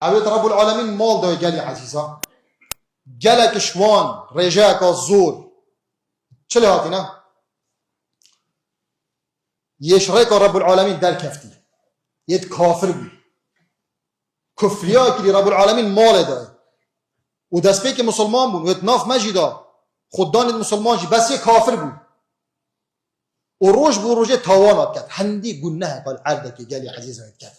اوید رب العالمین مال دای گلی عزیزا گلک شوان رجاک زور چلی هاتی نه یشریک رب العالمین در کفتی ید کافر بی کفریا که رب العالمین مال دای و دست که مسلمان بود و اتناف مجیدا خوددان مسلمان جی بس یه کافر بود و روش بو روشه تاوانات کرد هندی گناه قال عرده که گلی عزیز هاید کرد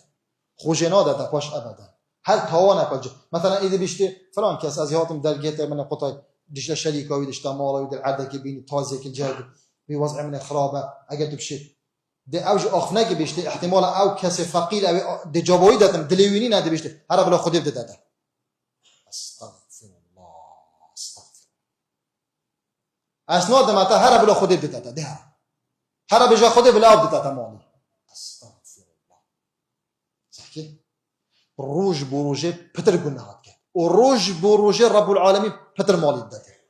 خوشنا داده پاش ابدا هر تاوانه قال مثلا ایده بیشته فلان کس از هاتم در گیت من قطعه دشت شریکاوی دشت مالاوی در عرده که بینی تازه که جاد بی وضع من خرابه اگر تو بشی ده اوج آخنه که بیشته احتمال او کس فقیر او ده جابوی دادم دلیوینی نده بیشته هر بلا خودی بده داده استغفر الله استغفر اسناد متا هر بلا خودی بده داده ده هر بجا خودی بلا بده داده مالی استغفر الله صحیح روج بروجه پتر گناهات کرد و روج بروجه رب العالمین پتر مالی داده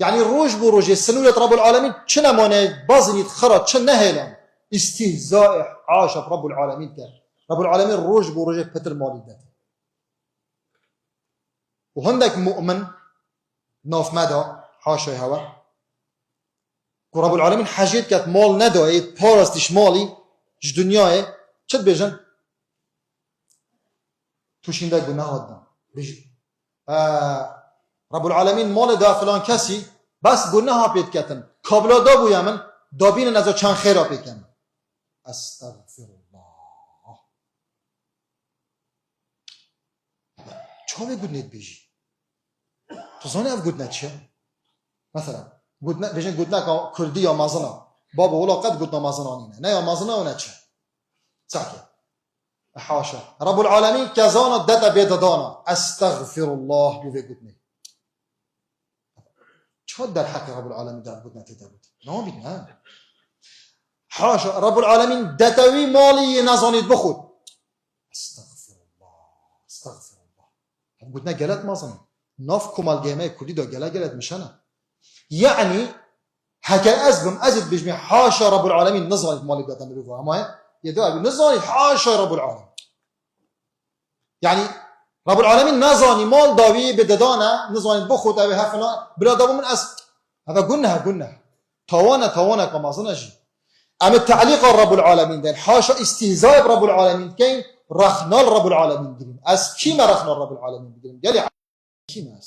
يعني روج بروج سنوية رب العالمين شنا مانع بازنيت خرط شنا هيلان استهزاء عاش رب العالمين كان رب العالمين روج بروج بتر مالي ده وهندك مؤمن ناف مدى حاشا هوا رب العالمين حاجات كانت مال ندايت بارستش مالي ج دنياه شد بيجن توشين ده گناه دان بيجن رب العالمین مال دا فلان کسی بس گناه ها پید کتن کابلا دا بویا من دابین نزا چند خیر ها پید کن استغفر الله چاوه گودنید بیجی تو زانی اف گودنید چه؟ مثلا بیجن گودنه که کردی یا مازنه بابا اولا قد گودنه مازنانینه نه یا مازنه و نه چه ساکه حاشا رب العالمین کزانا دتا بیددانا استغفر الله بوه گودنید چه در حق رب العالمین در بود نتیده بود نامید نه حاشا رب العالمین دتوی مالی نزانید بخود استغفر الله استغفر الله هم بود نه گلت مازن ناف کمال گیمه کلی دا گلت میشنه یعنی هکر ازد بجمی حاشا رب العالمین نزانید مالی داتا مروفه اما یه دو نزانید حاشا رب العالمین یعنی رب العالمين نزاني مال داوي بددانا نزاني بخوت او هفنا بلا دابو من اس هذا قلنا توانا كما زنجي اما التعليق رب العالمين ده حاشا استهزاء رب العالمين كاين رخنا رب العالمين دين اس كيما رخنا رب العالمين دين قال كيما